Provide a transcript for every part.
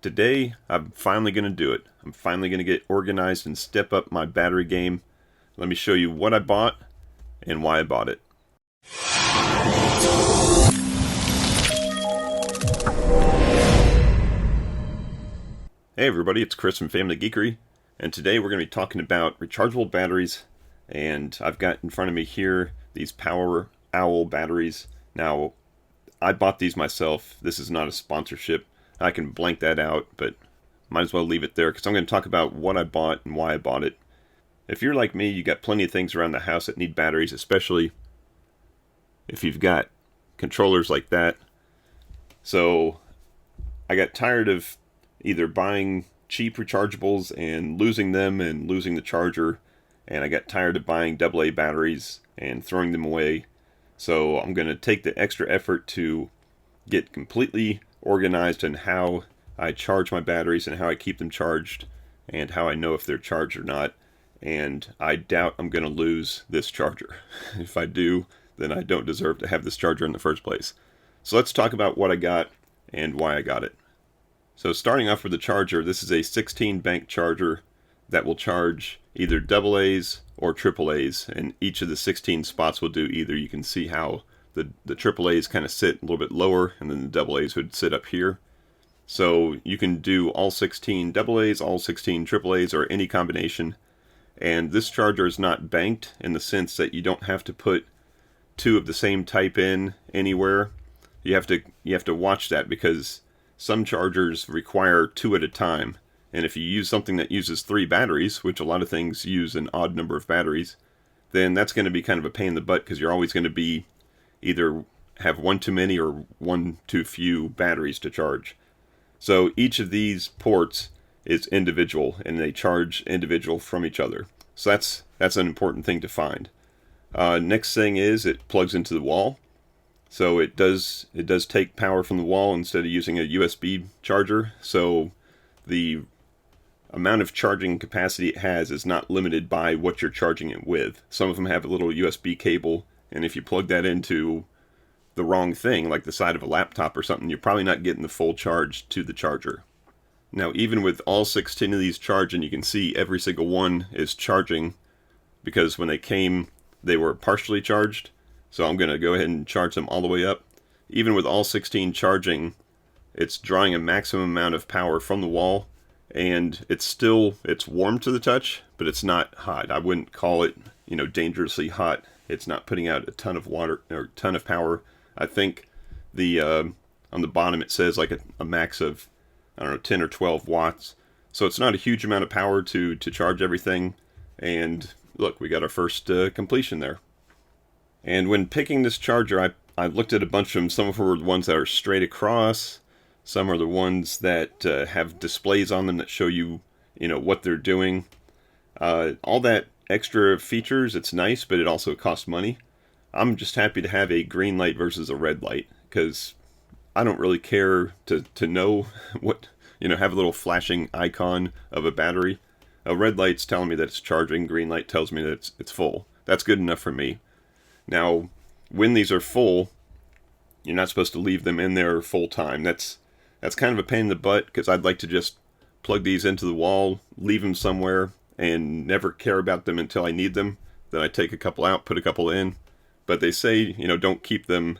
Today, I'm finally going to do it. I'm finally going to get organized and step up my battery game. Let me show you what I bought and why I bought it. Hey everybody, it's Chris from Family Geekery, and today we're going to be talking about rechargeable batteries. And I've got in front of me here these Power Owl batteries. Now, I bought these myself. This is not a sponsorship. I can blank that out, but might as well leave it there because I'm going to talk about what I bought and why I bought it. If you're like me, you got plenty of things around the house that need batteries, especially if you've got controllers like that. So I got tired of either buying cheap rechargeables and losing them and losing the charger, and I got tired of buying AA batteries and throwing them away. So I'm going to take the extra effort to get completely organized in how I charge my batteries and how I keep them charged and how I know if they're charged or not. And I doubt I'm going to lose this charger. If I do, then I don't deserve to have this charger in the first place. So let's talk about what I got and why I got it. So starting off with the charger, this is a 16 bank charger that will charge either AA's or AAA's, and each of the 16 spots will do either. You can see how the AAA's kind of sit a little bit lower, and then the AA's would sit up here. So you can do all 16 AA's, all 16 AAA's, or any combination. And this charger is not banked in the sense that you don't have to put two of the same type in anywhere. You have to watch that because some chargers require two at a time. And if you use something that uses 3 batteries, which a lot of things use an odd number of batteries, then that's going to be kind of a pain in the butt because you're always going to be either have one too many or one too few batteries to charge. So each of these ports is individual and they charge individual from each other. So that's an important thing to find. Next thing is it plugs into the wall. So it does take power from the wall instead of using a USB charger. So the amount of charging capacity it has is not limited by what you're charging it with. Some of them have a little USB cable, and if you plug that into the wrong thing, like the side of a laptop or something, you're probably not getting the full charge to the charger. Now, even with all 16 of these charging, you can see every single one is charging because when they came, they were partially charged. So I'm going to go ahead and charge them all the way up. Even with all 16 charging, it's drawing a maximum amount of power from the wall, and it's warm to the touch, but it's not hot. I wouldn't call it, dangerously hot. It's not putting out a ton of water or a ton of power. I think on the bottom it says like a max of, 10 or 12 watts. So it's not a huge amount of power to charge everything. And look, we got our first completion there. And when picking this charger, I looked at a bunch of them. Some of them were the ones that are straight across. Some are the ones that have displays on them that show you, what they're doing. All that extra features, it's nice, but it also costs money. I'm just happy to have a green light versus a red light because I don't really care to know what, have a little flashing icon of a battery. A red light's telling me that it's charging. Green light tells me that it's full. That's good enough for me. Now, when these are full, you're not supposed to leave them in there full time. That's kind of a pain in the butt because I'd like to just plug these into the wall, leave them somewhere, and never care about them until I need them. Then I take a couple out, put a couple in. But they say, don't keep them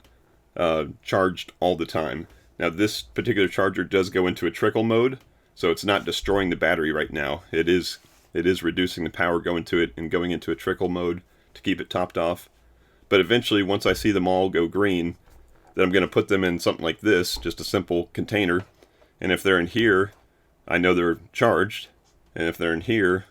charged all the time. Now this particular charger does go into a trickle mode, so it's not destroying the battery right now. It is reducing the power going to it and going into a trickle mode to keep it topped off. But eventually, once I see them all go green, then I'm going to put them in something like this, just a simple container. And if they're in here, I know they're charged. And if they're in here,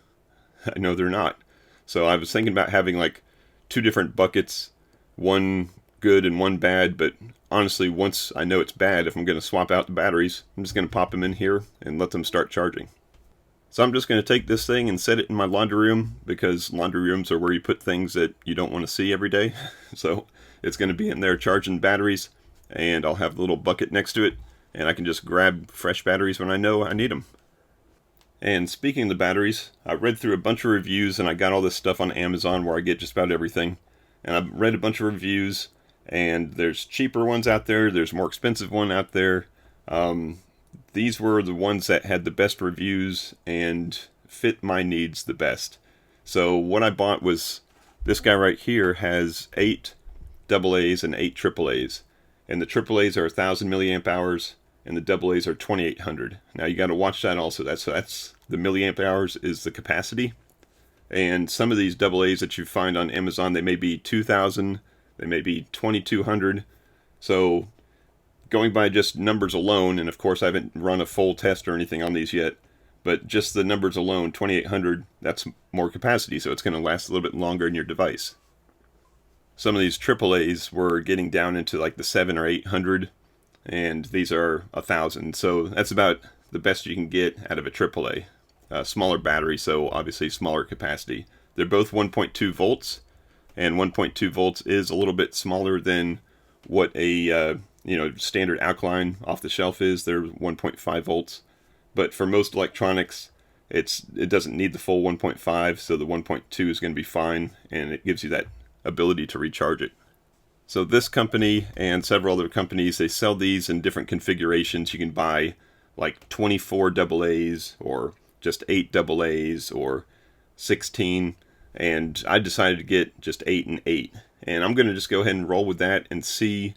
I know they're not. So I was thinking about having like 2 different buckets, one good and one bad. But honestly, once I know it's bad, if I'm going to swap out the batteries, I'm just going to pop them in here and let them start charging. So I'm just going to take this thing and set it in my laundry room because laundry rooms are where you put things that you don't want to see every day. So it's going to be in there charging batteries, and I'll have a little bucket next to it, and I can just grab fresh batteries when I know I need them. And speaking of the batteries, I read through a bunch of reviews, and I got all this stuff on Amazon where I get just about everything. And I've read a bunch of reviews, and there's cheaper ones out there, there's more expensive one out there. these were the ones that had the best reviews and fit my needs the best. So what I bought was, this guy right here has 8 AA's and 8 AAA's. And the AAA's are 1000 milliamp hours and the AA's are 2800. Now you got to watch that also. That's the milliamp hours is the capacity. And some of these AA's that you find on Amazon, they may be 2000, they may be 2200. So going by just numbers alone, and of course I haven't run a full test or anything on these yet, but just the numbers alone, 2800, that's more capacity, so it's going to last a little bit longer in your device. Some of these AAA's were getting down into like the 700 or 800, and these are 1000, so that's about the best you can get out of a AAA. Smaller battery, so obviously smaller capacity. They're both 1.2 volts, and 1.2 volts is a little bit smaller than what a standard alkaline off the shelf is. They're 1.5 volts, but for most electronics, it doesn't need the full 1.5, so the 1.2 is going to be fine, and it gives you that ability to recharge it. So this company and several other companies, they sell these in different configurations. You can buy like 24 AA's or just 8 AA's or 16, and I decided to get just 8 and 8, and I'm going to just go ahead and roll with that and see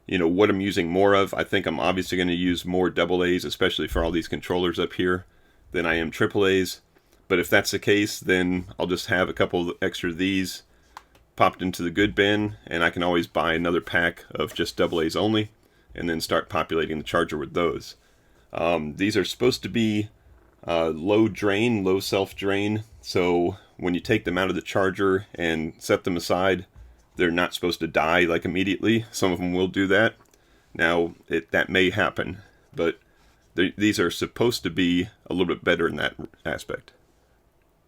what I'm using more of. I think I'm obviously going to use more AA's, especially for all these controllers up here, than I am AAA's. But if that's the case, then I'll just have a couple extra of these popped into the good bin, and I can always buy another pack of just AA's only, and then start populating the charger with those. These are supposed to be low self-drain, so when you take them out of the charger and set them aside, they're not supposed to die like immediately. Some of them will do that. Now, that may happen, but these are supposed to be a little bit better in that aspect.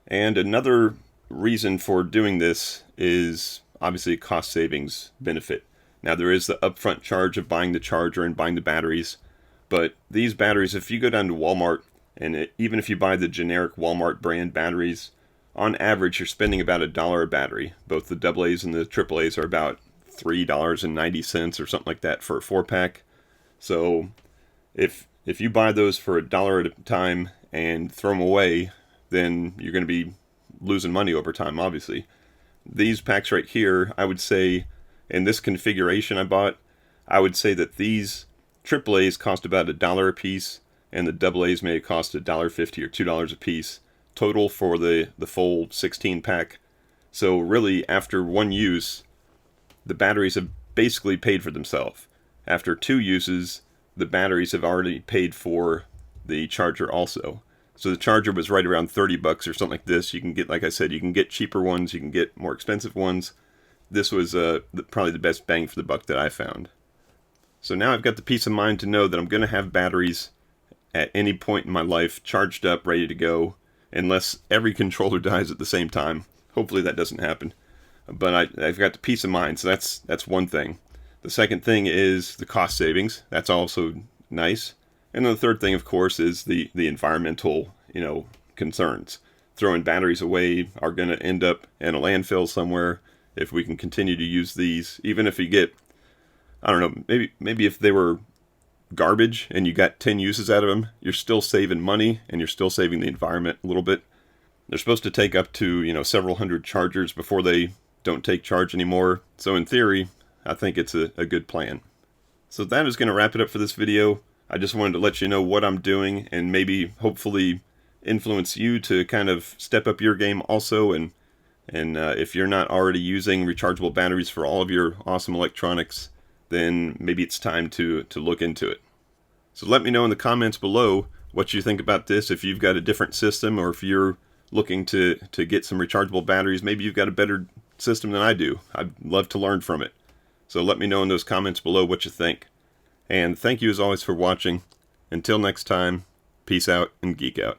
And another reason for doing this is obviously a cost savings benefit. Now, there is the upfront charge of buying the charger and buying the batteries, but these batteries, if you go down to Walmart, and even if you buy the generic Walmart brand batteries, on average you're spending about $1 a battery. Both the AA's and the AAA's are about $3.90 or something like that for a 4-pack. So if you buy those for $1 at a time and throw them away, then you're going to be losing money over time, obviously. These packs right here, I would say, in this configuration I bought, I would say that these AAA's cost about $1 a piece, and the AA's may cost $1.50 or $2 a piece total for the full 16-pack. So really, after one use, the batteries have basically paid for themselves. After 2 uses, the batteries have already paid for the charger also. So the charger was right around 30 bucks or something like this. You can get, like I said, you can get cheaper ones, you can get more expensive ones. This was probably the best bang for the buck that I found. So now I've got the peace of mind to know that I'm going to have batteries at any point in my life charged up, ready to go, unless every controller dies at the same time. Hopefully that doesn't happen. But I've got the peace of mind, so that's one thing. The second thing is the cost savings. That's also nice. And then the third thing, of course, is the environmental, concerns. Throwing batteries away are going to end up in a landfill somewhere if we can continue to use these. Even if you get, I don't know, maybe if they were garbage and you got 10 uses out of them, you're still saving money and you're still saving the environment a little bit. They're supposed to take up to, several hundred chargers before they don't take charge anymore. So in theory, I think it's a good plan. So that is going to wrap it up for this video. I just wanted to let you know what I'm doing and maybe hopefully influence you to kind of step up your game also. And if you're not already using rechargeable batteries for all of your awesome electronics, then maybe it's time to look into it. So let me know in the comments below what you think about this. If you've got a different system, or if you're looking to get some rechargeable batteries, maybe you've got a better system than I do. I'd love to learn from it. So let me know in those comments below what you think. And thank you as always for watching. Until next time, peace out and geek out.